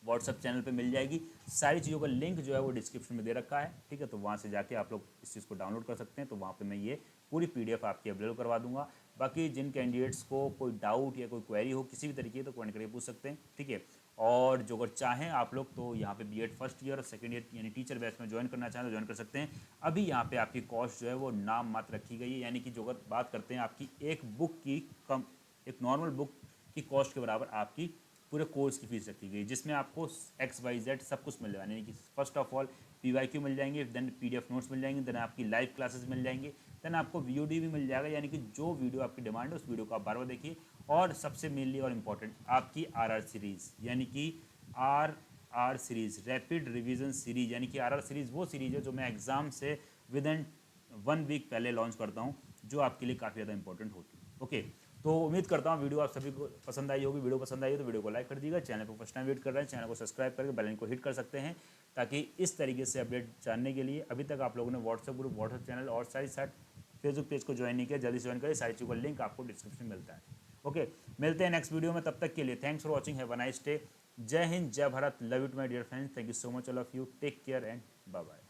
Speaker 1: व्हाट्सएप चैनल पे मिल जाएगी। सारी चीज़ों का लिंक जो है वो डिस्क्रिप्शन में दे रखा है, ठीक है। तो वहाँ से जाके आप लोग इस चीज़ को डाउनलोड कर सकते हैं। तो वहाँ पे मैं ये पूरी पीडीएफ आपकी अवेलेबल करवा दूंगा। बाकी जिन कैंडिडेट्स को कोई डाउट या कोई क्वेरी हो किसी भी तरीके, तो कमेंट करके पूछ सकते हैं, ठीक है। और जो अगर चाहें आप लोग तो यहाँ पे बीएड फर्स्ट ईयर और सेकंड ईयर यानी टीचर बैच में ज्वाइन करना चाहें तो ज्वाइन कर सकते हैं। अभी यहाँ पे आपकी कॉस्ट जो है वो नाम मात्र रखी गई है, यानी कि जो अगर बात करते हैं आपकी एक बुक की कम, एक नॉर्मल बुक की कॉस्ट के बराबर आपकी पूरे कोर्स की फीस रखी गई, जिसमें आपको XYZ सब कुछ मिल जाएगा। यानी कि फर्स्ट ऑफ ऑल PYQ मिल जाएंगे, देन PDF नोट्स मिल जाएंगे, देन आपकी लाइव क्लासेस मिल जाएंगे, देन आपको VOD भी मिल जाएगा, यानी कि जो वीडियो आपकी डिमांड है उस वीडियो को आप बार बार देखिए। और सबसे मेनली और इम्पॉर्टेंट आपकी RR सीरीज़, यानी कि RR series, rapid revision series, यानी कि RR सीरीज़ वो सीरीज़ है जो मैं एग्ज़ाम से विद इन 1 वीक पहले लॉन्च करता हूँ, जो आपके लिए काफ़ी ज़्यादा इंपॉर्टेंट होती है। ओके, तो उम्मीद करता हूँ वीडियो आप सभी को पसंद आई होगी। वीडियो पसंद आई हो तो वीडियो को लाइक कर दीजिएगा। चैनल पर फर्स्ट टाइम विजिट कर रहे हैं, चैनल को सब्सक्राइब करके बेल आइकन को हिट कर सकते हैं, ताकि इस तरीके से अपडेट जानने के लिए अभी तक आप लोगों ने व्हाट्सएप ग्रुप, व्हाट्सएप चैनल और साथ फेसबुक पेज को ज्वाइन नहीं किया, जल्दी से ज्वाइन करें। सारी चीज़ों का लिंक आपको डिस्क्रिप्शन में मिलता है। ओके, मिलते हैं नेक्स्ट वीडियो में, तब तक के लिए thanks for watching, have a nice day. जय हिंद, जय Bharat, love you to my dear friends, thank you so much all of you, take care and bye bye.